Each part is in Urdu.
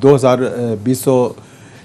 2020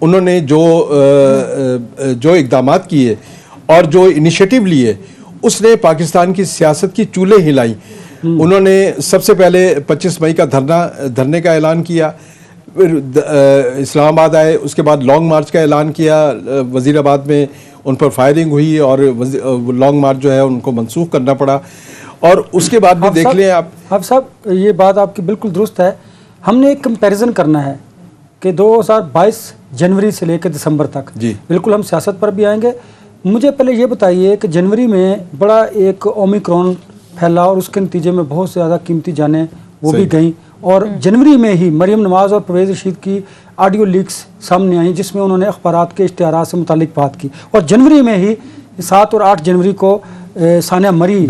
انہوں نے جو اقدامات کیے اور جو انیشیٹو لیے اس نے پاکستان کی سیاست کی چولیں ہلائی. انہوں نے سب سے پہلے 25 مئی کا دھرنے کا اعلان کیا, پھر اسلام آباد آئے, اس کے بعد لانگ مارچ کا اعلان کیا, وزیر آباد میں ان پر فائرنگ ہوئی اور لانگ مارچ جو ہے ان کو منسوخ کرنا پڑا. اور اس کے بعد بھی دیکھ لیں آپ صاحب, یہ بات آپ کی بالکل درست ہے. ہم نے ایک کمپیریزن کرنا ہے کہ 2022 جنوری سے لے کے دسمبر تک, جی بالکل ہم سیاست پر بھی آئیں گے. مجھے پہلے یہ بتائیے کہ جنوری میں بڑا ایک اومیکرون پھیلا اور اس کے نتیجے میں بہت سے زیادہ قیمتی جانیں وہ بھی گئیں, اور جنوری میں ہی مریم نواز اور پرویز رشید کی آڈیو لیکس سامنے آئیں جس میں انہوں نے اخبارات کے اشتہارات سے متعلق بات کی. اور جنوری میں ہی 7 اور 8 جنوری کو ثانیہ مری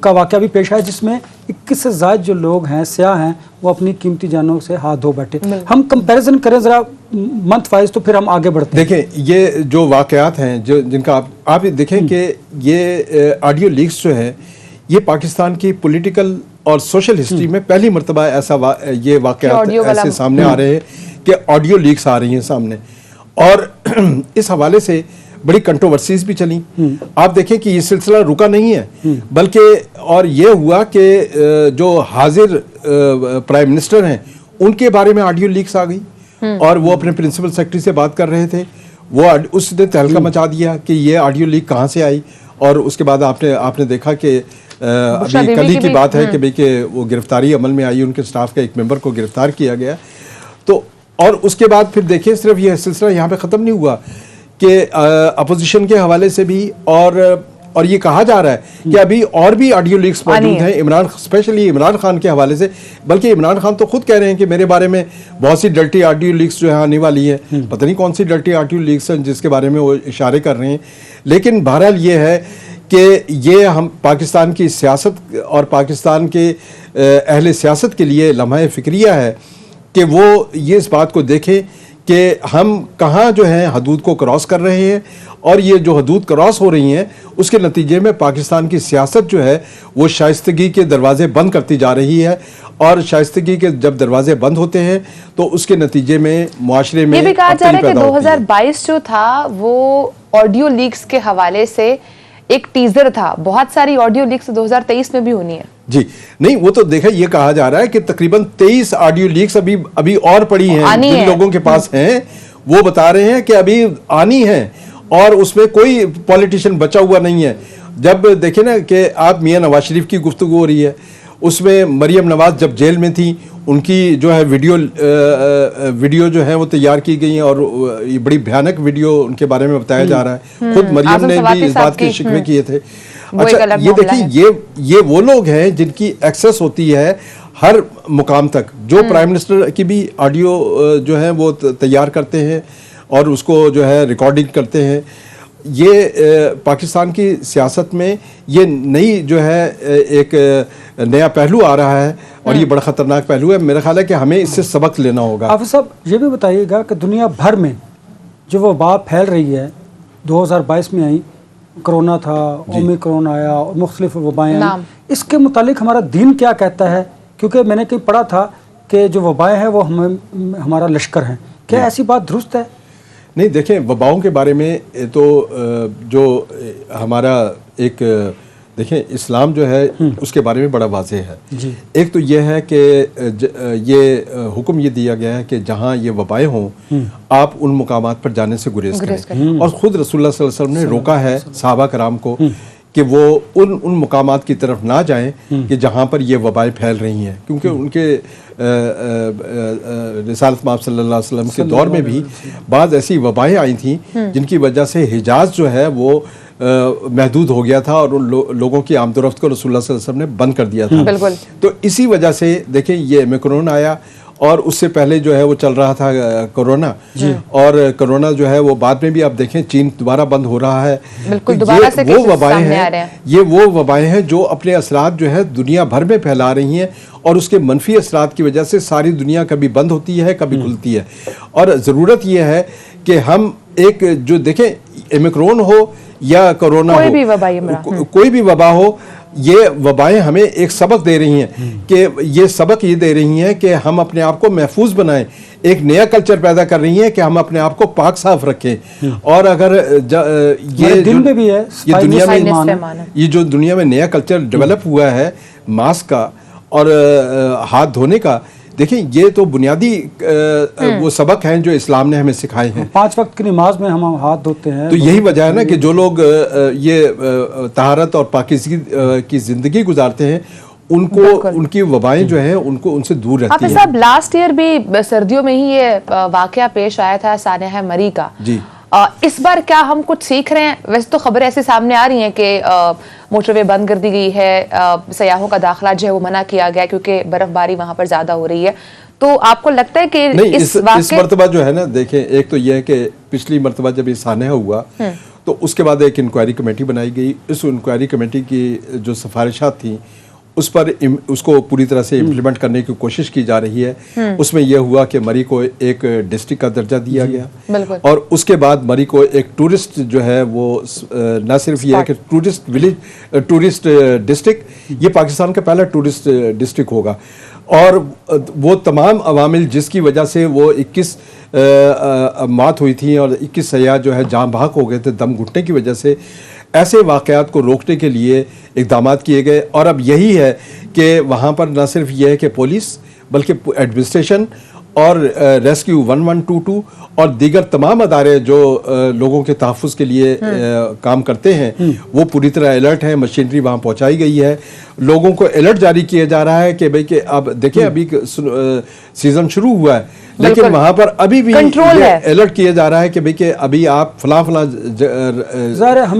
کا واقعہ بھی پیش آیا جس میں 21 سے زائد جو لوگ ہیں سیاح ہیں وہ اپنی قیمتی جانوں سے ہاتھ دھو بیٹھے. ہم کمپیریزن کریں ذرا منتھ وائز تو پھر ہم آگے بڑھتے ہیں. دیکھیں یہ جو واقعات ہیں جن کا آپ دیکھیں کہ یہ آڈیو لیکس جو ہے یہ پاکستان کی پولیٹیکل اور سوشل ہسٹری میں پہلی مرتبہ ایسا یہ واقعات ایسے سامنے آ رہے ہیں کہ آڈیو لیکس آ رہی ہیں سامنے, اور اس حوالے سے بڑی کنٹروورسیز بھی چلیں. آپ دیکھیں کہ یہ سلسلہ رکا نہیں ہے, بلکہ اور یہ ہوا کہ جو حاضر پرائم منسٹر ہیں ان کے بارے میں آڈیو لیکس آ گئی اور وہ اپنے پرنسپل سیکرٹری سے بات کر رہے تھے, وہ اس نے تہلکہ مچا دیا کہ یہ آڈیو لیک کہاں سے آئی. اور اس کے بعد آپ نے دیکھا کہ ابھی کل ہی کی بات ہے کہ وہ گرفتاری عمل میں آئی, ان کے سٹاف کا ایک ممبر کو گرفتار کیا گیا. تو اور اس کے بعد پھر دیکھیں صرف یہ سلسلہ یہاں پہ ختم نہیں ہوا کہ اپوزیشن کے حوالے سے بھی اور یہ کہا جا رہا ہے کہ ابھی اور بھی آڈیو لیکس موجود ہیں اسپیشلی عمران خان کے حوالے سے. بلکہ عمران خان تو خود کہہ رہے ہیں کہ میرے بارے میں بہت سی ڈلٹی آڈیو لیکس جو ہے آنے والی ہیں, پتہ نہیں کون سی ڈلٹی آڈیو لیکس ہیں جس کے بارے میں وہ اشارے کر رہے ہیں. لیکن بہرحال یہ ہے کہ یہ ہم پاکستان کی سیاست اور پاکستان کے اہل سیاست کے لیے لمحہ فکریہ ہے کہ وہ یہ اس بات کو دیکھیں کہ ہم کہاں جو ہیں حدود کو کراس کر رہے ہیں, اور یہ جو حدود کراس ہو رہی ہیں اس کے نتیجے میں پاکستان کی سیاست جو ہے وہ شائستگی کے دروازے بند کرتی جا رہی ہے. اور شائستگی کے جب دروازے بند ہوتے ہیں تو اس کے نتیجے میں معاشرے میں یہ بھی کہا جا رہا ہے کہ 2022 جو تھا وہ آڈیو لیکس کے حوالے سے ایک ٹیزر تھا, بہت ساری آڈیو لیکس 2023 میں بھی ہونی ہے. جی نہیں, وہ تو دیکھا یہ کہا جا رہا ہے کہ تقریباً 23 آڈیو لیکس ابھی اور پڑی ہیں جن لوگوں کے پاس ہیں, وہ بتا رہے ہیں کہ ابھی آنی ہیں اور اس میں کوئی پولیٹیشین بچا ہوا نہیں ہے. جب دیکھیں نا کہ آپ میاں نواز شریف کی گفتگو ہو رہی ہے, اس میں مریم نواز جب جیل میں تھی ان کی جو ہے ویڈیو جو ہے وہ تیار کی گئی ہیں, اور یہ بڑی بھیانک ویڈیو ان کے بارے میں بتایا جا رہا ہے. خود مریم نے بھی اس بات کے شکوے کیے تھے. اچھا یہ دیکھیں یہ وہ لوگ ہیں جن کی ایکسیس ہوتی ہے ہر مقام تک, جو پرائم منسٹر کی بھی آڈیو جو ہے وہ تیار کرتے ہیں اور اس کو جو ہے ریکارڈنگ کرتے ہیں. یہ پاکستان کی سیاست میں یہ نئی جو ہے ایک نیا پہلو آ رہا ہے اور یہ بڑا خطرناک پہلو ہے. میرا خیال ہے کہ ہمیں اس سے سبق لینا ہوگا. حافظ صاحب یہ بھی بتائیے گا کہ دنیا بھر میں جو وبا پھیل رہی ہے 2022 میں آئی, کرونا تھا, اومیکرون آیا اور مختلف وبائیں آئیں, اس کے متعلق ہمارا دین کیا کہتا ہے؟ کیونکہ میں نے کہیں پڑھا تھا کہ جو وبائیں ہیں وہ ہمارا لشکر ہیں. کیا ایسی بات درست ہے؟ نہیں دیکھیں, وباؤں کے بارے میں تو جو ہمارا ایک دیکھیں اسلام جو ہے اس کے بارے میں بڑا واضح ہے. ایک تو یہ ہے کہ یہ حکم یہ دیا گیا ہے کہ جہاں یہ وبائیں ہوں آپ ان مقامات پر جانے سے گریز کریں, اور خود رسول اللہ صلی اللہ علیہ وسلم نے روکا ہے صحابہ کرام کو کہ وہ ان مقامات کی طرف نہ جائیں کہ جہاں پر یہ وبائیں پھیل رہی ہیں, کیونکہ ان کے رسالت مآب صلی اللہ علیہ وسلم کے دور میں بھی بعض ایسی وبائیں آئی تھیں جن کی وجہ سے حجاز جو ہے وہ محدود ہو گیا تھا اور ان لوگوں کی آمد و رفت کو رسول اللہ صلی اللہ علیہ وسلم نے بند کر دیا تھا. تو اسی وجہ سے دیکھیں یہ اومیکرون آیا, اور اس سے پہلے جو ہے وہ چل رہا تھا کرونا, اور کرونا جو ہے وہ بعد میں بھی آپ دیکھیں چین دوبارہ بند ہو رہا ہے. یہ وہ وبائیں ہیں جو اپنے اثرات جو ہے دنیا بھر میں پھیلا رہی ہیں, اور اس کے منفی اثرات کی وجہ سے ساری دنیا کبھی بند ہوتی ہے کبھی کھلتی ہے. اور ضرورت یہ ہے کہ ہم ایک جو دیکھیں اومیکرون ہو یا کرونا ہو, کوئی بھی وبا ہو, یہ وبائیں ہمیں ایک سبق دے رہی ہیں کہ یہ سبق یہ دے رہی ہیں کہ ہم اپنے آپ کو محفوظ بنائیں، ایک نیا کلچر پیدا کر رہی ہیں کہ ہم اپنے آپ کو پاک صاف رکھیں. اور اگر یہ دل میں بھی ہے یہ جو دنیا میں نیا کلچر ڈیولپ ہوا ہے ماسک کا اور ہاتھ دھونے کا، دیکھیں یہ تو بنیادی وہ سبق ہیں جو اسلام نے ہمیں سکھائے ہیں. 5 وقت کی نماز میں ہم ہاتھ دھوتے ہیں. تو یہی وجہ ہے نا کہ جو لوگ یہ طہارت اور پاکیزگی کی زندگی گزارتے ہیں ان کی وبائیں جو ہیں ان سے دور رہتی ہیں. حافظ صاحب لاسٹ ایئر بھی سردیوں میں ہی یہ واقعہ پیش آیا تھا سانحہ مری کا. جی اس بار کیا ہم کچھ سیکھ رہے ہیں؟ ویسے تو خبریں ایسے سامنے آ رہی ہیں کہ موٹر وے بند کر دی گئی ہے، سیاحوں کا داخلہ جو ہے وہ منع کیا گیا کیونکہ برف باری وہاں پر زیادہ ہو رہی ہے. تو آپ کو لگتا ہے کہ اس مرتبہ جو ہے نا، دیکھیں ایک تو یہ ہے کہ پچھلی مرتبہ جب یہ سانحہ ہوا تو اس کے بعد ایک انکوائری کمیٹی بنائی گئی. اس انکوائری کمیٹی کی جو سفارشات تھیں اس کو پوری طرح سے امپلیمنٹ کرنے کی کوشش کی جا رہی ہے. اس میں یہ ہوا کہ مری کو ایک ڈسٹرکٹ کا درجہ دیا گیا اور اس کے بعد مری کو ایک ٹورسٹ جو ہے وہ نہ صرف یہ ہے کہ ٹورسٹ ڈسٹرکٹ، یہ پاکستان کا پہلا ٹورسٹ ڈسٹرکٹ ہوگا. اور وہ تمام عوامل جس کی وجہ سے وہ 21 موت ہوئی تھیں اور 21 سیاح جو ہے جاں بحق ہو گئے تھے دم گھٹنے کی وجہ سے، ایسے واقعات کو روکنے کے لیے اقدامات کیے گئے. اور اب یہی ہے کہ وہاں پر نہ صرف یہ ہے کہ پولیس بلکہ ایڈمنسٹریشن اور ریسکیو 1122 اور دیگر تمام ادارے جو لوگوں کے تحفظ کے لیے کام کرتے ہیں وہ پوری طرح الرٹ ہیں. مشینری وہاں پہنچائی گئی ہے، لوگوں کو الرٹ جاری کیا جا رہا ہے کہ بھئی کہ اب دیکھیں ابھی سیزن شروع ہوا ہے لیکن وہاں پر ابھی بھی الرٹ کیا جا رہا ہے کہ بھئی کہ ابھی آپ فلاں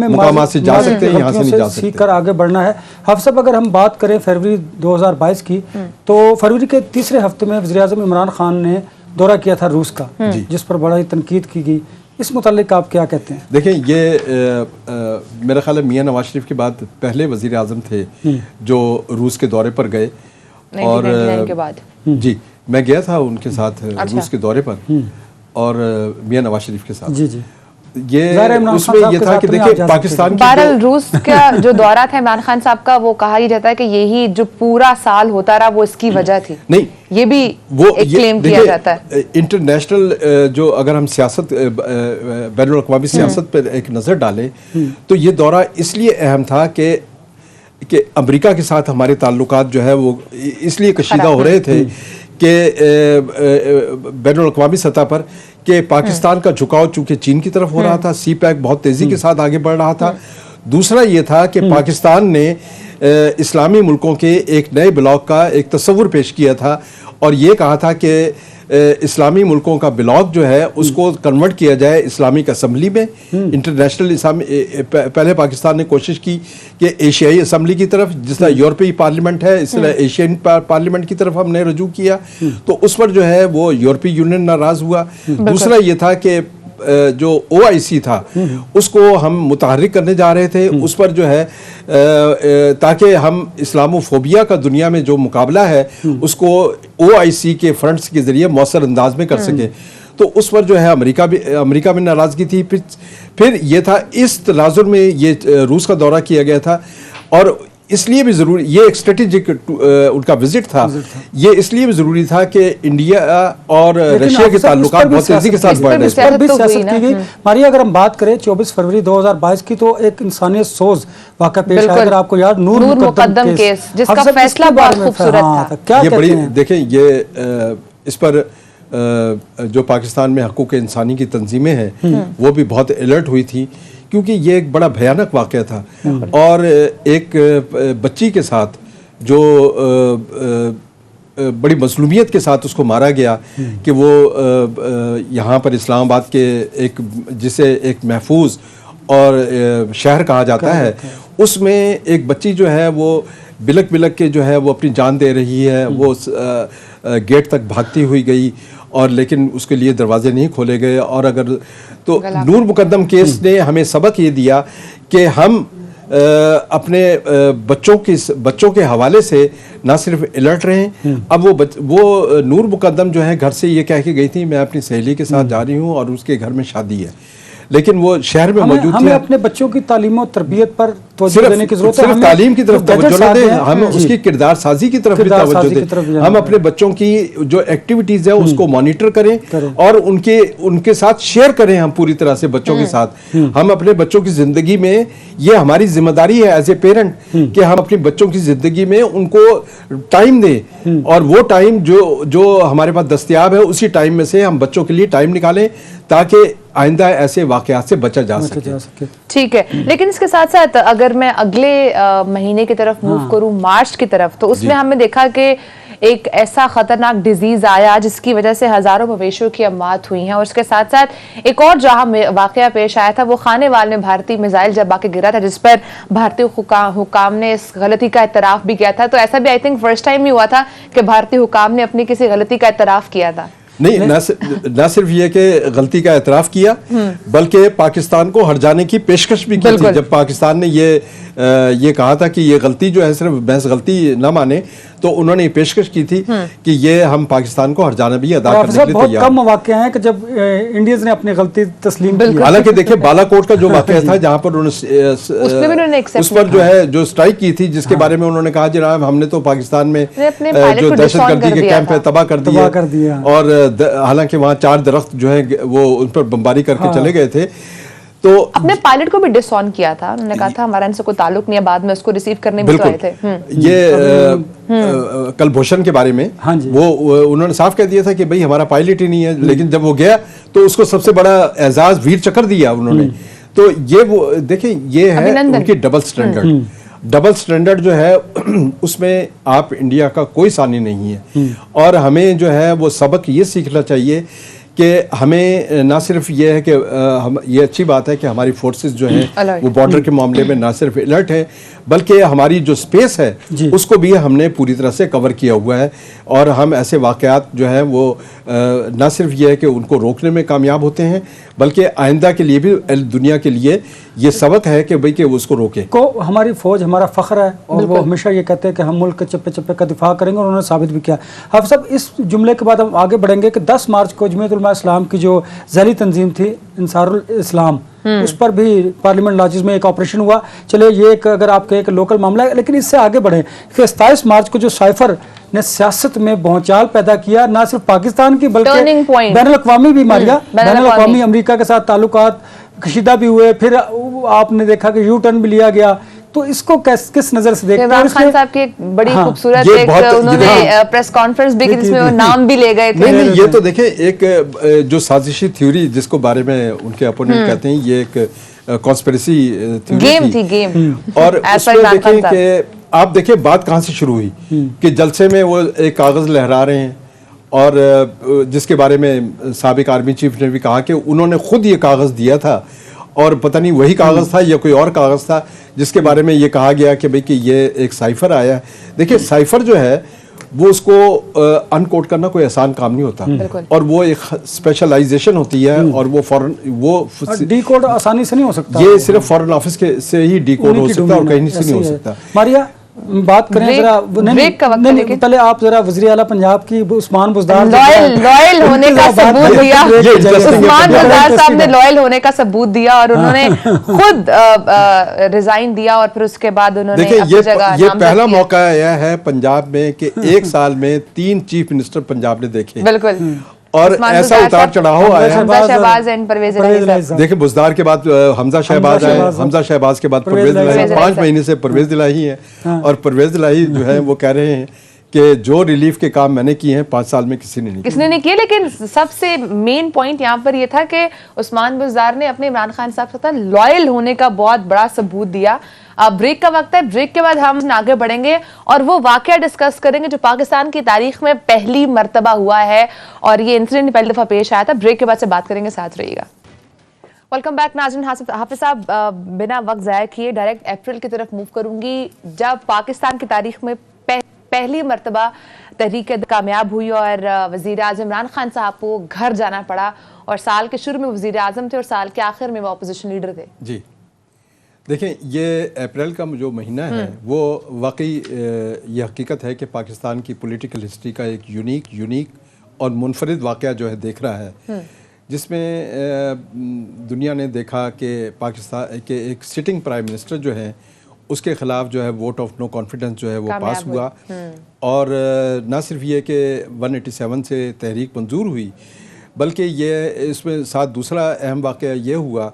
مقامات سے جا سکتے ہیں، یہاں سے نہیں جا سکتے. سیکھ کر آگے بڑھنا ہے. حافظ صاحب اگر ہم بات کریں فروری 2022 کی تو فروری کے تیسرے ہفتے میں وزیراعظم عمران خان نے دورہ کیا تھا روس کا جس پر بڑا ہی تنقید کی گئی. اس متعلق آپ کیا کہتے ہیں؟ دیکھیں یہ میرا خیال ہے میاں نواز شریف کے بعد پہلے وزیر اعظم تھے جو روس کے دورے پر گئے. اور جی میں گیا تھا ان کے ساتھ روس کے دورے پر اور میاں نواز شریف کے ساتھ. جی جی یہ اس میں یہ تھا کہ دیکھیں پاکستان کی بہرحال روس کا جو دورہ تھا عمران خان صاحب کا وہ کہا ہی جاتا ہے کہ یہی جو پورا سال ہوتا رہا وہ اس کی وجہ تھی. نہیں یہ بھی ایک کلیم کیا جاتا ہے. انٹرنیشنل جو اگر ہم سیاست بین الاقوامی سیاست پر ایک نظر ڈالیں تو یہ دورہ اس لیے اہم تھا کہ امریکہ کے ساتھ ہمارے تعلقات جو ہے وہ اس لیے کشیدہ ہو رہے تھے کہ بین الاقوامی سطح پر کہ پاکستان کا جھکاؤ چونکہ چین کی طرف ہو رہا تھا، سی پیک بہت تیزی کے ساتھ آگے بڑھ رہا تھا. دوسرا یہ تھا کہ پاکستان نے اسلامی ملکوں کے ایک نئے بلاک کا ایک تصور پیش کیا تھا اور یہ کہا تھا کہ اسلامی ملکوں کا بلاک جو ہے اس کو کنورٹ کیا جائے اسلامک اسمبلی میں. انٹرنیشنل اسلامی پہلے پاکستان نے کوشش کی کہ ایشیائی اسمبلی کی طرف، جس طرح یورپی پارلیمنٹ ہے اس طرح ایشین پارلیمنٹ کی طرف ہم نے رجوع کیا تو اس پر جو ہے وہ یورپی یونین ناراض ہوا. دوسرا یہ تھا کہ جو OIC تھا اس کو ہم متحرک کرنے جا رہے تھے اس پر جو ہے تاکہ ہم اسلاموفوبیا کا دنیا میں جو مقابلہ ہے اس کو OIC کے فرنٹس کے ذریعے مؤثر انداز میں کر سکے. تو اس پر جو ہے امریکہ میں ناراضگی تھی. پھر یہ تھا اس تناظر میں یہ روس کا دورہ کیا گیا تھا اور اس لیے بھی ضروری یہ ایک اسٹریٹجک ان کا وزٹ تھا. یہ اس لیے بھی ضروری تھا کہ انڈیا اور رشیا کے تعلقات بہت تیزی کے ساتھ بڑھ رہے تھے. سیاست کی گئی. ماریا اگر ہم بات کریں 24 فروری 2022 کی تو ایک انسانیت سوز واقعہ پیش آیا. اگر آپ کو یاد نور مقدم کیس جس کا فیصلہ بہت خوبصورت تھا. یہ بڑی دیکھیں یہ اس پر جو پاکستان میں حقوق انسانی کی تنظیمیں ہیں وہ بھی بہت الرٹ ہوئی تھی کیونکہ یہ ایک بڑا بھیانک واقعہ تھا. اور ایک بچی کے ساتھ جو بڑی مظلومیت کے ساتھ اس کو مارا گیا کہ وہ یہاں پر اسلام آباد کے جسے ایک محفوظ اور شہر کہا جاتا ہے اس میں ایک بچی جو ہے وہ بلک بلک کے جو ہے وہ اپنی جان دے رہی ہے. وہ گیٹ تک بھاگتی ہوئی گئی اور لیکن اس کے لیے دروازے نہیں کھولے گئے. اور اگر تو نور مقدم کیس نے ہمیں سبق یہ دیا کہ ہم اپنے بچوں کے حوالے سے نہ صرف الرٹ رہیں. اب وہ نور مقدم جو ہے گھر سے یہ کہہ کے گئی تھی میں اپنی سہیلی کے ساتھ جا رہی ہوں اور اس کے گھر میں شادی ہے لیکن وہ شہر میں موجود تھی. ہمیں اپنے بچوں کی تعلیم و تربیت پر توجہ دینے کی ضرورت ہے. صرف تعلیم کی طرف توجہ نہ دیں, ہم جی. اس کی کردار سازی کی طرف بھی توجہ دیں. ہم اپنے بچوں کی جو ایکٹیویٹیز ہے اس کو مانیٹر کریں اور ان کے ساتھ شیئر کریں ہم پوری طرح سے بچوں کے ساتھ. ہم اپنے بچوں کی زندگی میں, یہ ہماری ذمہ داری ہے ایز اے پیرنٹ کہ ہم اپنے بچوں کی زندگی میں ان کو ٹائم دیں, اور وہ ٹائم جو ہمارے پاس دستیاب ہے اسی ٹائم میں سے ہم بچوں کے لیے ٹائم نکالیں تاکہ آئندہ ایسے واقعات سے بچا جا سکے. ٹھیک ہے, لیکن اس کے ساتھ ساتھ اگر میں اگلے مہینے کی طرف موو کروں, مارچ کی طرف, تو اس میں ہم نے دیکھا کہ ایک ایسا خطرناک ڈیزیز آیا جس کی وجہ سے ہزاروں مویشیوں کی اموات ہوئی ہیں, اور اس کے ساتھ ساتھ ایک اور جہاں واقعہ پیش آیا تھا وہ خانے وال میں بھارتی میزائل جب آ کے گرا تھا, جس پر بھارتی حکام نے اس غلطی کا اعتراف بھی کیا تھا. تو ایسا بھی آئی تھنک فرسٹ ٹائم ہی ہوا تھا کہ بھارتی حکام نے اپنی کسی غلطی کا اعتراف کیا تھا. نہیں, نہ صرف یہ کہ غلطی کا اعتراف کیا بلکہ پاکستان کو ہٹ جانے کی پیشکش بھی کی تھی. جب پاکستان نے یہ کہا تھا کہ یہ غلطی جو ہے صرف محض غلطی نہ مانے, تو انہوں نے یہ پیشکش کی تھی کہ یہ ہم پاکستان کو ہر جانب بھی ادا کرنے کے لیے بہت کم مواقع ہیں کہ جب انڈیز نے اپنی غلطی تسلیم کی. حالانکہ دیکھیں بالا کوٹ کا جو واقعہ تھا جہاں پر اس پر جو ہے جو اسٹرائک کی تھی, جس کے بارے میں انہوں نے کہا جناب ہم نے تو پاکستان میں جو دہشت گردی کے کیمپ ہے تباہ کر دیا, اور حالانکہ وہاں 4 درخت جو ہے وہ ان پر بمباری کر کے چلے گئے تھے. تو اپنے پائلٹ کو بھی ڈس آن کیا تھا, انہوں نے کہا تھا ہمارا ان سے کوئی تعلق نہیں ہے, بعد میں اس کو ریسیو کرنے بھی تو آئے تھے. یہ کلبھوشن کے بارے میں وہ انہوں نے صاف کہہ دیا تھا کہ بھئی ہمارا پائلٹ ہی نہیں ہے, لیکن جب وہ گیا تو اس کو سب سے بڑا اعزاز ویر چکر دیا انہوں نے. تو یہ وہ دیکھیں یہ ہے ان کی ڈبل سٹینڈرڈ جو ہے اس میں آپ انڈیا کا کوئی ثانی نہیں ہے. اور ہمیں جو ہے وہ سبق یہ سیکھنا چاہیے کہ ہمیں نہ صرف یہ ہے کہ یہ اچھی بات ہے کہ ہماری فورسز جو ہیں وہ بارڈر کے معاملے میں نہ صرف الرٹ ہے بلکہ ہماری جو سپیس ہے اس کو بھی ہم نے پوری طرح سے کور کیا ہوا ہے, اور ہم ایسے واقعات جو ہیں وہ نہ صرف یہ ہے کہ ان کو روکنے میں کامیاب ہوتے ہیں بلکہ آئندہ کے لیے بھی دنیا کے لیے یہ سبق ہے کہ بھئی کہ وہ اس کو روکے. ہماری فوج ہمارا فخر ہے, اور وہ ہمیشہ یہ کہتے ہیں کہ ہم ملک کے چپے چپے کا دفاع کریں گے, اور انہوں نے ثابت بھی کیا. حافظ صاحب, اس جملے کے بعد ہم آگے بڑھیں گے کہ 10 مارچ کو جمعیت علماء اسلام کی جو ذیلی تنظیم تھی انصار الاسلام, اس پر بھی پارلیمنٹ لاجز میں ایک آپریشن ہوا. چلے یہ ایک اگر آپ کے ایک لوکل معاملہ ہے, لیکن اس سے آگے بڑھیں کہ 27 مارچ کو جو سائفر نے سیاست میں بھونچال پیدا کیا, نہ صرف پاکستان کی بلکہ بین الاقوامی بیماریاں, بین الاقوامی امریکہ کے ساتھ تعلقات کشیدہ بھی ہوئے, پھر آپ نے دیکھا کہ یو ٹرن بھی لیا گیا. تو اس کو کس نظر سے دیکھتے ہیں؟ عمران خان صاحب کی ایک بڑی خوبصورت انہوں نے پریس کانفرنس بھی کی جس میں وہ نام بھی لے گئے تھے. نہیں, یہ تو دیکھیں ایک جو سازشی تھیوری جس کو بارے میں ان کے اپوننٹ کہتے ہیں, یہ ایک کانسپریسی تھیوری تھی گیم. اور اس میں دیکھیں کہ آپ دیکھیں بات کہاں سے شروع ہوئی کہ جلسے میں وہ ایک کاغذ لہرا رہے ہیں, اور جس کے بارے میں سابق آرمی چیف نے بھی کہا کہ انہوں نے خود یہ کاغذ دیا تھا, اور پتہ نہیں وہی کاغذ تھا یا کوئی اور کاغذ تھا جس کے بارے میں یہ کہا گیا کہ بھئی کہ یہ ایک سائفر آیا ہے. دیکھیں سائفر جو ہے وہ اس کو ان کوڈ کرنا کوئی آسان کام نہیں ہوتا, اور وہ ایک اسپیشلائزیشن ہوتی ہے, اور وہ فورن وہ ڈی کوڈ آسانی سے نہیں ہو سکتا, یہ صرف فورن آفس کے سے ہی ڈی کوڈ ہو سکتا ہے اور کہیں سے نہیں ہو سکتا. ماریا بات کریں ذرا, پہلے آپ ذرا وزیر اعلیٰ پنجاب کی عثمان بزدار لائل ہونے کا ثبوت دیا. عثمان بزدار صاحب نے لائل ہونے کا ثبوت دیا, اور انہوں نے خود ریزائن دیا, اور پھر اس کے بعد انہوں نے اپنی جگہ یہ پہلا موقع آیا ہے پنجاب میں کہ ایک سال میں 3 چیف منسٹر پنجاب نے دیکھے. بالکل, اور ایسا اتار چڑھاؤ آیا. حمزہ شہباز اینڈ پرویز الہی. دیکھیں بزدار کے بعد حمزہ شہباز آئے, حمزہ شہباز کے بعد پرویز الہی, 5 مہینے سے پرویز الہی ہیں, اور پرویز الہی جو ہیں وہ کہہ رہے ہیں کہ جو ریلیف کے کام میں نے کیے ہیں 5 سال میں کسی نے نہیں کیے. لیکن سب سے مین پوائنٹ یہاں پر یہ تھا کہ عثمان بزدار نے اپنے عمران خان صاحب سے لائل ہونے کا بہت بڑا ثبوت دیا. بریک کا وقت ہے, بریک کے بعد ہم آگے بڑھیں گے اور وہ واقعہ ڈسکس کریں گے جو پاکستان کی تاریخ میں پہلی مرتبہ ہوا ہے, اور یہ انسیڈنٹ پہلی دفعہ پیش آیا تھا. بریک کے بعد سے بات کریں گے, ساتھ رہیے گا. ویلکم بیک ناظرین. حافظ صاحب, بنا وقت ضائع کیے ڈائریکٹ اپریل کی طرف موو کروں گی, جب پاکستان کی تاریخ میں پہلی مرتبہ تحریک کامیاب ہوئی اور وزیر اعظم عمران خان صاحب کو گھر جانا پڑا, اور سال کے شروع میں وزیر اعظم تھے اور سال کے آخر میں وہ اپوزیشن لیڈر تھے. جی دیکھیں, یہ اپریل کا جو مہینہ ہے وہ واقعی یہ حقیقت ہے کہ پاکستان کی پولیٹیکل ہسٹری کا ایک یونیک اور منفرد واقعہ جو ہے دیکھ رہا ہے, جس میں دنیا نے دیکھا کہ پاکستان کے ایک سٹنگ پرائم منسٹر جو ہیں اس کے خلاف جو ہے ووٹ آف نو کانفیڈنس جو ہے وہ پاس ہوا، اور نہ صرف یہ کہ 187 سے تحریک منظور ہوئی، بلکہ یہ اس میں ساتھ دوسرا اہم واقعہ یہ ہوا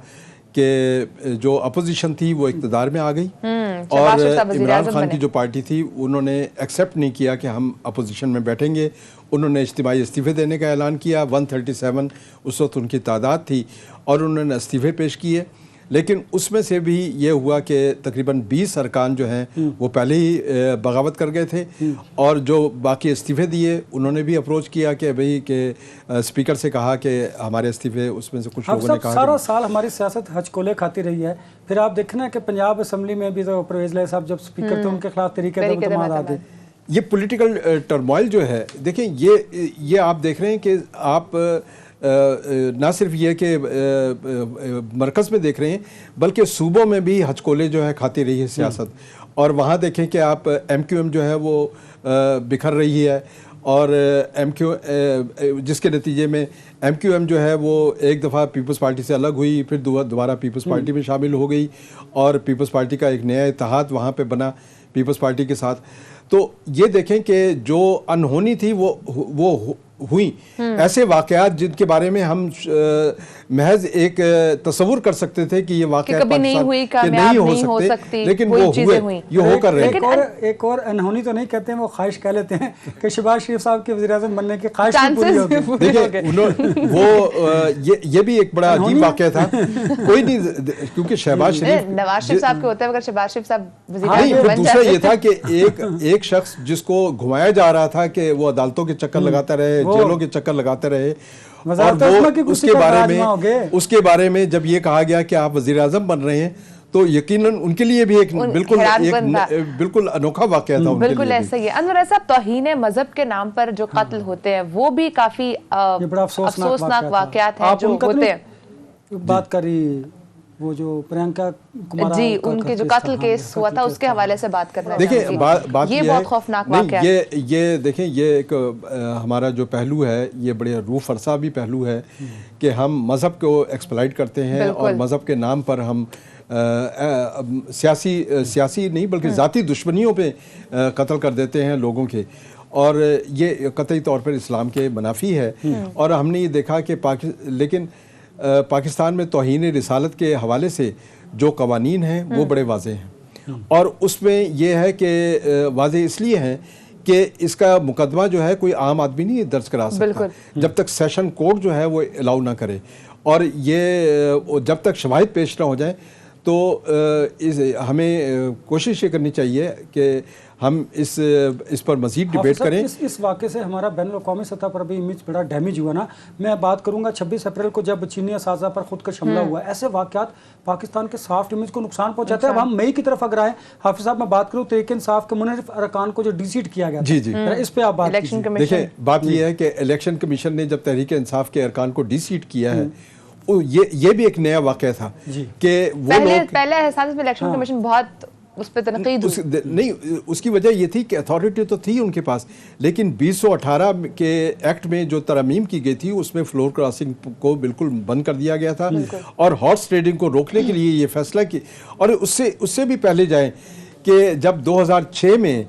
کہ جو اپوزیشن تھی وہ اقتدار میں آ گئی، اور عمران خان کی جو پارٹی تھی انہوں نے ایکسیپٹ نہیں کیا کہ ہم اپوزیشن میں بیٹھیں گے، انہوں نے اجتماعی استعفے دینے کا اعلان کیا، 137 اس وقت ان کی تعداد تھی، اور انہوں نے استعفے پیش کیے، لیکن اس میں سے بھی یہ ہوا کہ تقریباً 20 ارکان جو ہیں وہ پہلے ہی بغاوت کر گئے تھے، اور جو باقی استعفے دیے انہوں نے بھی اپروچ کیا کہ بھئی کہ اسپیکر سے کہا کہ ہمارے استعفے، اس میں سے کچھ لوگوں نے کہا سارا سال ہماری سیاست ہچکولے کھاتی رہی ہے، پھر آپ دیکھنا کہ پنجاب اسمبلی میں بھی تو پرویز لائی صاحب جب اسپیکر تھے ان کے خلاف طریقے اعتماد آ گئے۔ یہ پولیٹیکل ٹرموائل جو ہے، دیکھیں یہ آپ دیکھ رہے ہیں کہ آپ نہ صرف یہ کہ مرکز میں دیکھ رہے ہیں بلکہ صوبوں میں بھی ہچکولے جو ہے کھاتی رہی ہے سیاست، اور وہاں دیکھیں کہ آپ ایم کیو ایم جو ہے وہ بکھر رہی ہے، اور جس کے نتیجے میں ایم کیو ایم جو ہے وہ ایک دفعہ پیپلز پارٹی سے الگ ہوئی، پھر دوبارہ پیپلز پارٹی میں شامل ہو گئی، اور پیپلز پارٹی کا ایک نیا اتحاد وہاں پہ بنا پیپلز پارٹی کے ساتھ۔ تو یہ دیکھیں کہ جو انہونی تھی وہ ہوئی، ایسے واقعات جن کے بارے میں ہم محض ایک تصور کر سکتے تھے کہ یہ واقعات کبھی نہیں ہوئی، کامیاب نہیں ہو سکتی، لیکن وہ ہوئے، یہ ہو کر رہے ہیں۔ ایک اور انہونی تو نہیں کہتے ہیں، وہ خواہش کہہ لیتے ہیں کہ شہباز شریف صاحب کے وزیر اعظم بننے کی خواہش پوری ہو گئی۔ دیکھیں وہ یہ بھی ایک بڑا عجیب واقعہ تھا، کوئی نہیں، کیونکہ شہباز شریف نواز شریف صاحب کے ہوتے ہیں، اگر شہباز شریف صاحب وزیر نہیں، اعظم پھر بن دوسرا جاتے یہ تھا کہ ایک شخص جس کو گھمایا جا رہا تھا کہ وہ عدالتوں کے چکر لگاتا رہے، جیلوں کے چکر لگاتے رہے، اور وہ اس کے بارے میں جب یہ کہا گیا کہ آپ وزیر اعظم بن رہے ہیں تو یقیناً ان کے لیے بھی ایک بالکل انوکھا واقعہ تھا۔ بالکل ایسا ہی ہے۔ انور صاحب، توہین مذہب کے نام پر جو قتل ہوتے ہیں وہ بھی کافی افسوسناک واقعات ہیں جو ہوتے ہیں۔ بات کری وہ جو پرینکا کمارا جی، ان کے جو قتل کیس ہوا تھا اس کے حوالے سے بات کرنا دیکھیں، بات یہ بہت خوفناک واقعہ ہے۔ یہ دیکھیں، یہ ایک ہمارا جو پہلو ہے یہ بڑے روح فرسا بھی پہلو ہے کہ ہم مذہب کو ایکسپلائٹ کرتے ہیں، اور مذہب کے نام پر ہم سیاسی نہیں بلکہ ذاتی دشمنیوں پہ قتل کر دیتے ہیں لوگوں کے، اور یہ قطعی طور پر اسلام کے منافی ہے۔ اور ہم نے یہ دیکھا کہ لیکن پاکستان میں توہین رسالت کے حوالے سے جو قوانین ہیں وہ بڑے واضح ہیں، اور اس میں یہ ہے کہ واضح اس لیے ہیں کہ اس کا مقدمہ جو ہے کوئی عام آدمی نہیں درج کرا سکتا جب تک سیشن کورٹ جو ہے وہ الاؤ نہ کرے، اور یہ جب تک شواہد پیش نہ ہو جائیں تو ہمیں کوشش یہ کرنی چاہیے کہ ہم اس پر مزید ڈیبیٹ کریں۔ اس واقعے سے ہمارا بین الاقوامی سطح پر بھی امیج بڑا ڈیمیج ہوا نا۔ میں بات کروں گا 26 اپریل کو جب چینی اساتذہ پر خود کش حملہ ہوا، ایسے واقعات پاکستان کے سافٹ امیج کو نقصان پہنچاتے ہیں۔ اب ہم مئی کی طرف اگر آئیں، حافظ صاحب میں بات کروں تحریک انصاف کے منحرف ارکان کو جو ڈی سیٹ کیا گیا، جی اس پہ آپ بات کیجیے۔ دیکھیں، بات یہ ہے کہ الیکشن کمیشن نے جب تحریک انصاف کے ارکان کو ڈی سیٹ کیا ہے، یہ بھی ایک نیا واقعہ تھا کہ وہ لوگ پہلے احساس میں الیکشن کمیشن بہت اس پہ تنقید نہیں، اس کی وجہ یہ تھی کہ اتھارٹی تو تھی ان کے پاس، لیکن 2018 کے ایکٹ میں جو ترامیم کی گئی تھی اس میں فلور کراسنگ کو بالکل بند کر دیا گیا تھا، اور ہارس ٹریڈنگ کو روکنے کے لیے یہ فیصلہ کی۔ اور اس سے بھی پہلے جائیں کہ جب 2006 میں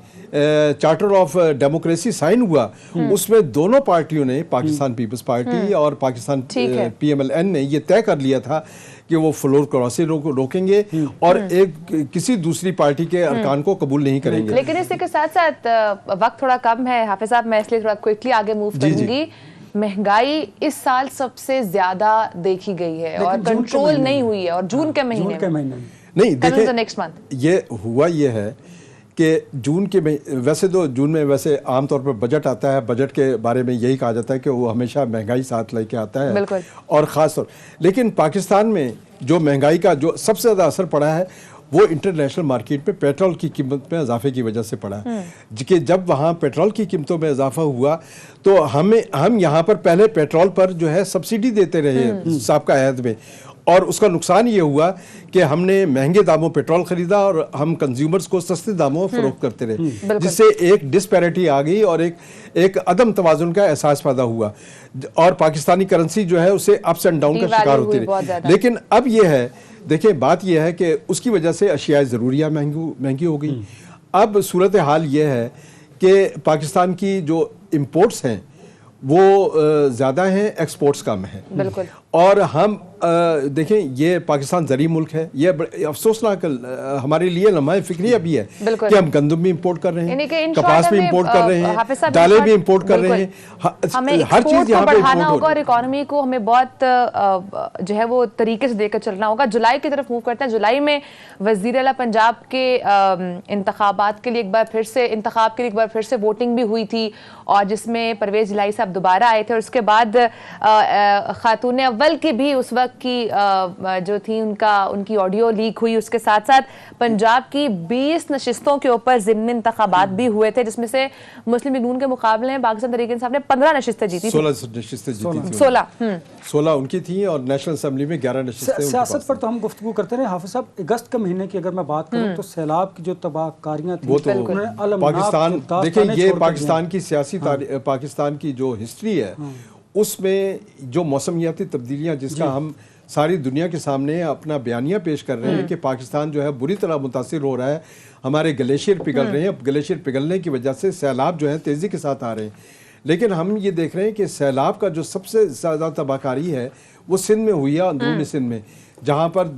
چارٹر آف ڈیموکریسی سائن ہوا، اس میں دونوں پارٹیوں نے، پاکستان پیپلز پارٹی اور Pakistan P M L N نے یہ طے کر لیا تھا کہ وہ فلور کراسنگ کو روکیں گے اور کسی دوسری پارٹی کے ارکان کو قبول نہیں کریں گے۔ لیکن اس کے ساتھ ساتھ وقت تھوڑا کم ہے حافظ صاحب، میں اس لیے تھوڑا کوئکلی آگے موو کروں گی۔ مہنگائی اس سال سب سے زیادہ دیکھی گئی ہے اور کنٹرول نہیں ہوئی ہے، اور جون کے مہینے نہیں، دیکھیں یہ ہوا یہ ہے کہ جون کے ویسے تو جون میں ویسے عام طور پر بجٹ آتا ہے، بجٹ کے بارے میں یہی کہا جاتا ہے کہ وہ ہمیشہ مہنگائی ساتھ لے کے آتا ہے، اور خاص طور لیکن پاکستان میں جو مہنگائی کا جو سب سے زیادہ اثر پڑا ہے وہ انٹرنیشنل مارکیٹ میں پیٹرول کی قیمت میں اضافے کی وجہ سے پڑا ہے، کہ جب وہاں پیٹرول کی قیمتوں میں اضافہ ہوا تو ہم یہاں پر پہلے پیٹرول پر جو ہے سبسڈی دیتے رہے سابقہ عہد میں، اور اس کا نقصان یہ ہوا کہ ہم نے مہنگے داموں پیٹرول خریدا اور ہم کنزیومرز کو سستے داموں فروخت کرتے رہے، جس سے ایک ڈسپیرٹی آ گئی اور ایک عدم توازن کا احساس پیدا ہوا، اور پاکستانی کرنسی جو ہے اسے اپس اینڈ ڈاؤن کا شکار ہوتی رہی۔ لیکن اب یہ ہے دیکھیں بات یہ ہے کہ اس کی وجہ سے اشیاء ضروریہ مہنگی ہو گئی. اب صورتحال یہ ہے کہ پاکستان کی جو امپورٹس ہیں وہ زیادہ ہیں, ایکسپورٹس کم ہیں. بالکل. اور ہم دیکھیں یہ پاکستان زرعی ملک ہے, یہ افسوسناک ہمارے لیے لمحہ فکریہ بھی ہے کہ ہم گندم بھی امپورٹ کر رہے ہیں, کپاس بھی امپورٹ کر رہے ہیں, دالیں بھی امپورٹ کر رہے ہیں. ہمیں ہر چیز یہاں پہ بڑھانا ہوگا اور اکانومی کو ہمیں بہت جو ہے وہ طریقے سے دے کر چلنا ہوگا. جولائی کی طرف موو کرتے ہیں. جولائی میں وزیر اعلیٰ پنجاب کے انتخابات کے لیے انتخاب کے لیے ایک بار پھر سے ووٹنگ بھی ہوئی تھی, اور جس میں پرویز الہی صاحب دوبارہ آئے تھے. اور اس کے بعد خاتون اول کی بھی اس وقت کی جو تھی ان کی آڈیو لیک ہوئی. اس کے ساتھ ساتھ پنجاب کی 20 نشستوں کے اوپر ضمنی انتخابات بھی ہوئے تھے, جس میں سے مسلم لیگ نون کے مقابلے میں پاکستان تحریک انصاف نے 15 نشستیں جیتی تھی. 16 نشستیں جیتی تھیں. 16 ان کی تھیں اور نیشنل اسمبلی میں 11 نشستیں. سیاست پر تو ہم گفتگو کرتے رہے حافظ صاحب. اگست کے مہینے کی اگر میں بات کروں تو سیلاب کی جو تباہ کاریاں تھیں وہ تو پاکستان, دیکھیں یہ پاکستان کی سیاسی پاکستان کی جو ہسٹری ہے اس میں جو موسمیاتی تبدیلیاں جس کا ہم ساری دنیا کے سامنے اپنا بیانیہ پیش کر رہے ہیں کہ پاکستان جو ہے بری طرح متاثر ہو رہا ہے. ہمارے گلیشیئر پگھل رہے ہیں, اب گلیشیئر پگھلنے کی وجہ سے سیلاب جو ہے تیزی کے ساتھ آ رہے ہیں. لیکن ہم یہ دیکھ رہے ہیں کہ سیلاب کا جو سب سے زیادہ تباہ کاری ہے وہ سندھ میں ہوئی ہے, اندرونی سندھ میں, جہاں پر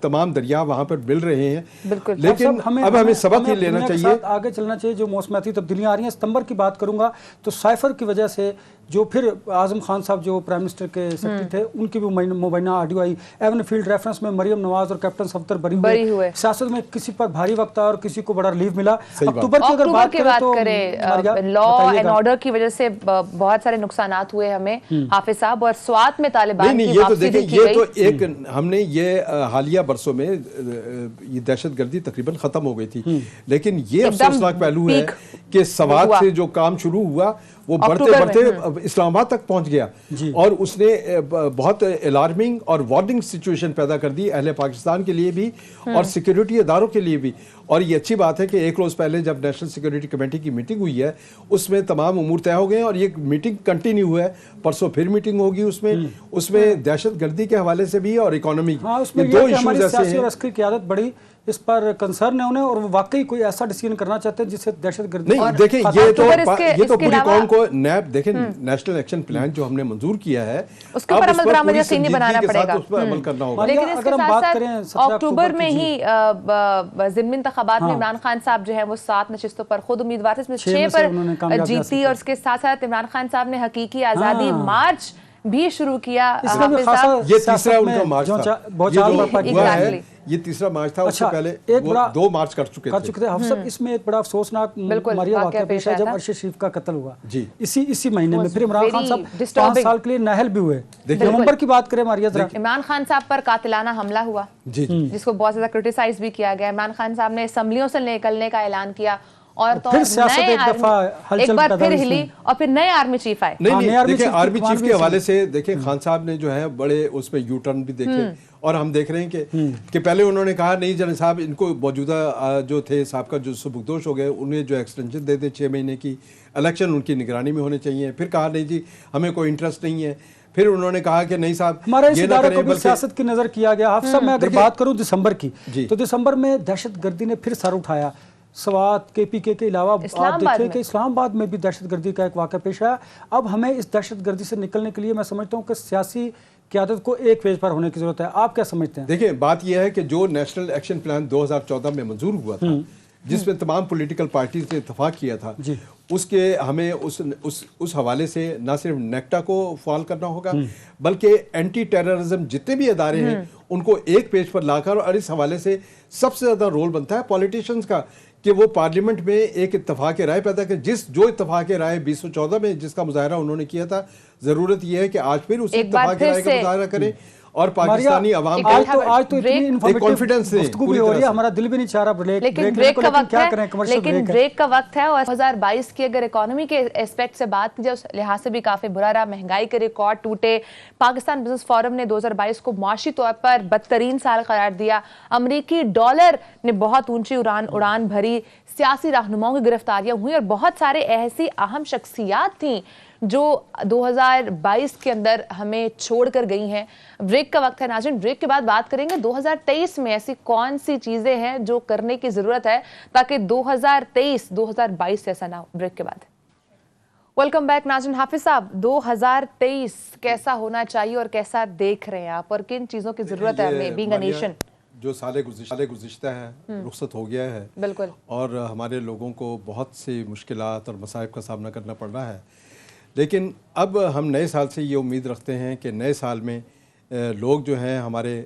تمام دریا وہاں پر مل رہے ہیں. لیکن اب ہمیں سبق یہ لینا چاہیے, آگے چلنا چاہیے. جو موسمیاتی تبدیلیاں آ رہی ہیں, ستمبر کی بات کروں گا تو سائفر کی وجہ سے جو پھر اعظم خان صاحب جو پرائم منسٹر کے سیکرٹری تھے ان کی بھی مبینہ آڈیو آئی. ایون فیلڈ ریفرنس میں مریم نواز اور کیپٹن صفدر بری ہوئے. سیاست میں کسی پر بھاری وقت آیا اور کسی کو بڑا ریلیف ملا. اکتوبر کی اگر بات کریں لا اینڈ آرڈر کی وجہ سے بہت سارے نقصانات ہوئے ہمیں حافظ صاحب, اور سوات میں طالبان کی واپسی دیکھی گئی. یہ تو ایک ہم نے یہ حالیہ برسوں میں یہ دہشت گردی تقریباً ختم ہو گئی تھی, لیکن یہ افسوسناک پہلو ہے کہ سوات سے جو کام شروع ہوا وہ بڑھتے بڑھتے اسلام آباد تک پہنچ گیا, اور اس نے بہت الارمنگ اور وارننگ سچویشن پیدا کر دی اہل پاکستان کے لیے بھی اور سیکیورٹی اداروں کے لیے بھی. اور یہ اچھی بات ہے کہ ایک روز پہلے جب نیشنل سیکیورٹی کمیٹی کی میٹنگ ہوئی ہے اس میں تمام امور طے ہو گئے ہیں, اور یہ میٹنگ کنٹینیو ہوا ہے. پرسوں پھر میٹنگ ہوگی اس میں دہشت گردی کے حوالے سے بھی اور اکانومی, دو ایشوز ایسے ہیں. عسکری قیادت بڑی اس پر کنسرن ہے انہیں, اور وہ واقعی کوئی ایسا ڈیسیژن کرنا چاہتے ہیں جس سے دہشت گردی نہیں. دیکھیں یہ تو پوری قوم کو نیب, دیکھیں نیشنل ایکشن پلان جو ہم نے منظور کیا ہے اس کے اوپر عمل درآمد یقینی بنانا پڑے گا, اس پر عمل کرنا ہوگا. لیکن اس کے ساتھ ساتھ اکتوبر میں ہی ضمنی انتخابات میں عمران خان صاحب جو ہے وہ 7 نشستوں پر خود امیدوار تھے, اس میں 6 پر جیتی. اور اس کے ساتھ ساتھ عمران خان صاحب نے حقیقی آزادی مارچ بھی شروع کیا. یہ تیسرا ان کا مارچ تھا, یہ تیسرا مارچ تھا. اس سے پہلے 2 مارچ کر چکے تھے. حافظ اس میں ایک بڑا افسوسناک ماریا واقعہ پیش ہے جب ارشد شریف کا قتل ہوا اسی مہینے میں. پھر عمران خان صاحب 5 سال کے لیے نااہل بھی ہوئے. نومبر کی بات کریں ماریا ذرا. عمران خان صاحب پر قاتلانہ حملہ ہوا جس کو بہت زیادہ کرٹیسائز بھی کیا گیا. عمران خان صاحب نے اسمبلیوں سے نکلنے کا اعلان کیا, اور تو ایک بار پھر ہلی, اور پھر نئے آرمی چیف آئے. نہیں دیکھیں آرمی چیف کے حوالے سے دیکھیں خان صاحب نے جو ہے بڑے اس میں یو ٹرن بھی دیکھے, اور ہم دیکھ رہے ہیں کہ پہلے انہوں نے کہا نہیں جنرل صاحب ان کو موجودہ جو تھے صاحب کا جو سبکدوش ہو گئے انہیں جو ایکسٹینشن دے دیں 6 مہینے کی, الیکشن ان کی نگرانی میں ہونے چاہیے. پھر کہا نہیں جی ہمیں کوئی انٹرسٹ نہیں ہے. پھر انہوں نے کہا کہ نہیں صاحب ہمارے اس ادارے کو بھی سیاست کی نظر کیا گیا. حافظ صاحب میں اگر بات کروں دسمبر کی تو دسمبر میں دہشت گردی نے پھر سر اٹھایا. سوات کے پی کے علاوہ آپ دیکھیں کہ اسلام آباد میں بھی دہشت گردی کا ایک واقعہ پیش آیا. اب ہمیں اس دہشت گردی سے نکلنے کے لیے میں سمجھتا ہوں کہ سیاسی قیادت کو ایک پیج پر ہونے کی ضرورت ہے. آپ کیا سمجھتے ہیں؟ دیکھیں بات یہ ہے کہ جو نیشنل ایکشن پلان 2014 میں منظور ہوا تھا جس میں تمام پولیٹیکل پارٹیز نے اتفاق کیا تھا, اس کے ہمیں اس حوالے سے نہ صرف نیکٹا کو فعال کرنا ہوگا بلکہ اینٹی ٹیررزم جتنے بھی ادارے ہیں ان کو ایک پیج پر لا کر, اور اس حوالے سے سب سے زیادہ رول بنتا ہے پولیٹیشینز کا کہ وہ پارلیمنٹ میں ایک اتفاق رائے پیدا کریں. جو اتفاق رائے 2014 میں جس کا مظاہرہ انہوں نے کیا تھا, ضرورت یہ ہے کہ آج پھر اس اتفاق رائے کا مظاہرہ کریں اور پاکستانی عوام آج تو اتنی انفارمیٹیو گفتگو بھی ہو رہی ہے, ہمارا دل بھی نہیں چاہ رہا لیکن بریک کا وقت ہے. اور 2022 کی اگر اکانومی کے اسپیکٹ سے بات کی جائے اس لحاظ سے بھی کافی برا رہا. مہنگائی کے ریکارڈ ٹوٹے. پاکستان بزنس فورم نے 2022 کو معاشی طور پر بدترین سال قرار دیا. امریکی ڈالر نے بہت اونچی اڑان بھری. سیاسی رہنماؤں کی گرفتاریاں ہوئی اور بہت سارے ایسی اہم شخصیات تھیں جو 2022 کے اندر ہمیں چھوڑ کر گئی ہیں. بریک کا وقت ہے ناظرین, بریک کے بعد بات کریں گے 2023 میں ایسی کون سی چیزیں ہیں جو کرنے کی ضرورت ہے تاکہ 2023 ایسا نہ ہو. بریک کے بعد ویلکم بیک ناظرین. حافظ صاحب, 2023 کیسا ہونا چاہیے اور کیسا دیکھ رہے ہیں آپ, اور کن چیزوں کی ضرورت ہے ہمیں بینگ اے نیشن؟ جو سال گزشتہ ہے رخصت ہو گیا ہے بالکل, اور ہمارے لوگوں کو بہت سی مشکلات اور مصائب کا سامنا کرنا پڑ رہا ہے, لیکن اب ہم نئے سال سے یہ امید رکھتے ہیں کہ نئے سال میں لوگ جو ہیں ہمارے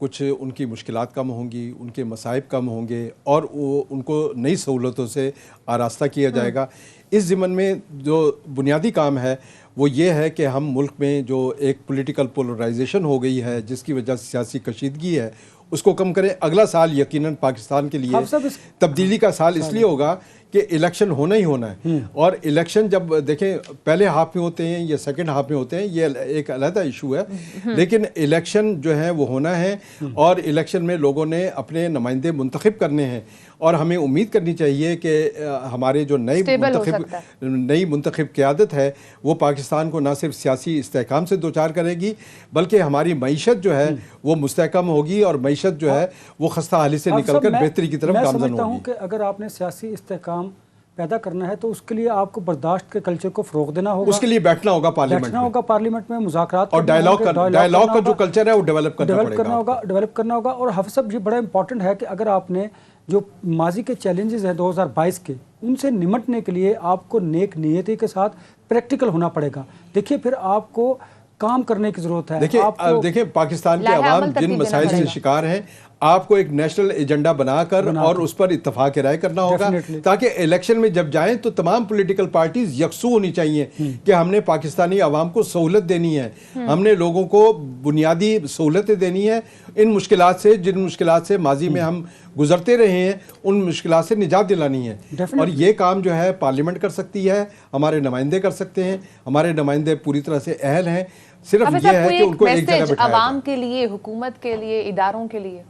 کچھ ان کی مشکلات کم ہوں گی, ان کے مصائب کم ہوں گے اور ان کو نئی سہولتوں سے آراستہ کیا جائے گا. اس ضمن میں جو بنیادی کام ہے وہ یہ ہے کہ ہم ملک میں جو ایک پولیٹیکل پولرائزیشن ہو گئی ہے جس کی وجہ سے سیاسی کشیدگی ہے اس کو کم کریں. اگلا سال یقیناً پاکستان کے لیے تبدیلی کا سال اس لیے ہوگا کہ الیکشن ہونا ہی ہونا ہے, اور الیکشن جب دیکھیں پہلے ہاف میں ہوتے ہیں یا سیکنڈ ہاف میں ہوتے ہیں یہ ایک علیحدہ ایشو ہے, لیکن الیکشن جو ہے وہ ہونا ہے, اور الیکشن میں لوگوں نے اپنے نمائندے منتخب کرنے ہیں, اور ہمیں امید کرنی چاہیے کہ ہمارے جو نئی منتخب قیادت ہے وہ پاکستان کو نہ صرف سیاسی استحکام سے دوچار کرے گی بلکہ ہماری معیشت جو ہے وہ مستحکم ہوگی, اور معیشت جو ہے وہ خستہ حالی سے نکل کر بہتری کی طرف گامزن ہوگی. میں سمجھتا ہوں کہ اگر آپ نے سیاسی استحکام پیدا کرنا ہے تو اس کے لیے آپ کو برداشت کے کلچر کو فروغ دینا ہوگا, اس کے لیے بیٹھنا ہوگا پارلیمنٹ میں, مذاکرات اور ڈائیلاگ کا جو کلچر ہے وہ ڈیولپ کرنا ہوگا. اور حافظ صاحب یہ بڑا امپورٹنٹ ہے کہ اگر آپ نے جو ماضی کے چیلنجز ہیں 2022 کے ان سے نمٹنے کے لیے آپ کو نیک نیتی کے ساتھ پریکٹیکل ہونا پڑے گا. دیکھیے پھر آپ کو کام کرنے کی ضرورت ہے. دیکھیں پاکستان کے عوام جن مسائل سے شکار ہیں, آپ کو ایک نیشنل ایجنڈا بنا کر اور اس پر اتفاق رائے کرنا ہوگا تاکہ الیکشن میں جب جائیں تو تمام پولیٹیکل پارٹیز یکسو ہونی چاہیے کہ ہم نے پاکستانی عوام کو سہولت دینی ہے, ہم نے لوگوں کو بنیادی سہولتیں دینی ہیں. ان مشکلات سے جن مشکلات سے ماضی میں ہم گزرتے رہے ہیں ان مشکلات سے نجات دلانی ہے, اور یہ کام جو ہے پارلیمنٹ کر سکتی ہے, ہمارے نمائندے کر سکتے ہیں, ہمارے نمائندے پوری طرح سے اہل ہیں. صرف یہ ہے کہ ان کو ایک جگہ بٹھایا عوام کے لیے, حکومت کے لیے, اداروں کے لیے,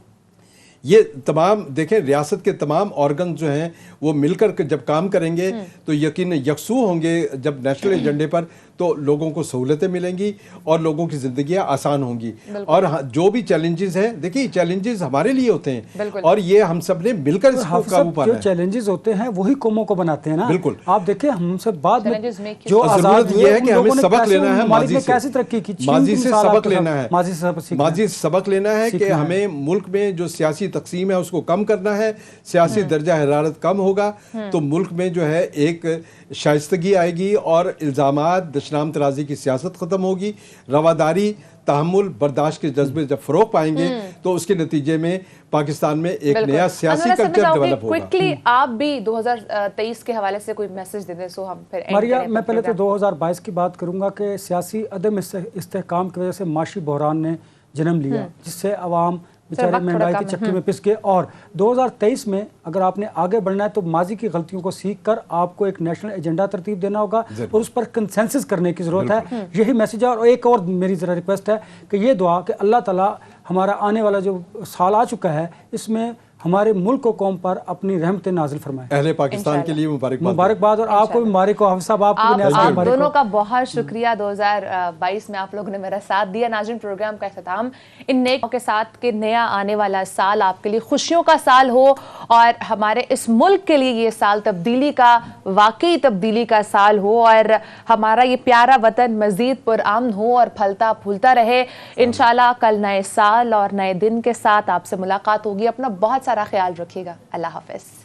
یہ تمام دیکھیں ریاست کے تمام آرگن جو ہیں وہ مل کر جب کام کریں گے تو یقیناً یکسو ہوں گے جب نیشنل ایجنڈے پر, تو لوگوں کو سہولتیں ملیں گی اور لوگوں کی زندگیاں آسان ہوں گی. اور جو بھی چیلنجز ہیں دیکھیں چیلنجز ہمارے لیے ہوتے ہیں اور یہ ہم سب نے مل کر اس کو قابو پانا ہے. جو چیلنجز ہوتے ہیں وہی قوموں کو بناتے ہیں نا. بالکل, آپ دیکھیں ہم سے بعد میں جو ضرورت یہ ہے کہ ہمیں سبق لینا ہے ماضی سے, کیسے ترقی کی, ماضی سے سبق لینا ہے, ماضی سے سبق لینا ہے کہ ہمیں ملک میں جو سیاسی تقسیم ہے اس کو کم کرنا ہے. سیاسی درجہ حرارت کم ہوگا تو ملک میں جو ہے ایک شائستگی آئے گی اور الزامات دشنام ترازی کی سیاست ختم ہوگی. رواداری, تحمل, برداشت کے جذبے جب فروغ پائیں گے تو اس کے نتیجے میں پاکستان میں ایک نیا سیاسی کلچر ڈیولپ ہوگا. کوئکلی آپ بھی 2023 کے حوالے سے کوئی میسج دے دیں سو ہم پھر ماریا, میں پہلے تو 2022 کی بات کروں گا کہ سیاسی عدم استحکام کی وجہ سے معاشی بحران نے جنم لیا جس سے عوام بیچارے مہنگائی کی چکی میں پس گئے. اور 2023 میں اگر آپ نے آگے بڑھنا ہے تو ماضی کی غلطیوں کو سیکھ کر آپ کو ایک نیشنل ایجنڈا ترتیب دینا ہوگا اور اس پر کنسنسس کرنے کی ضرورت ہے. یہی میسج ہے. اور ایک اور میری ذرا ریکویسٹ ہے کہ یہ دعا کہ اللہ تعالیٰ ہمارا آنے والا جو سال آ چکا ہے اس میں ہمارے ملک و قوم پر اپنی رحمت نازل فرمائے. اہل پاکستان کے لیے مبارکباد. اور آپ کو بھی مبارک ہو حافظ صاحب, آپ دونوں کا بہت شکریہ. 2022 میں آپ لوگوں نے میرا ساتھ دیا. ناظرین, پروگرام کا اختتام ان نیک کے ساتھ کہ نیا آنے والا سال آپ کے لیے خوشیوں کا سال ہو اور ہمارے اس ملک کے لیے یہ سال تبدیلی کا, واقعی تبدیلی کا سال ہو, اور ہمارا یہ پیارا وطن مزید پرامن ہو اور پھلتا پھولتا رہے. انشاءاللہ کل نئے سال اور نئے دن کے ساتھ آپ سے ملاقات ہوگی. اپنا بہت سارا خیال رکھیے گا. اللہ حافظ.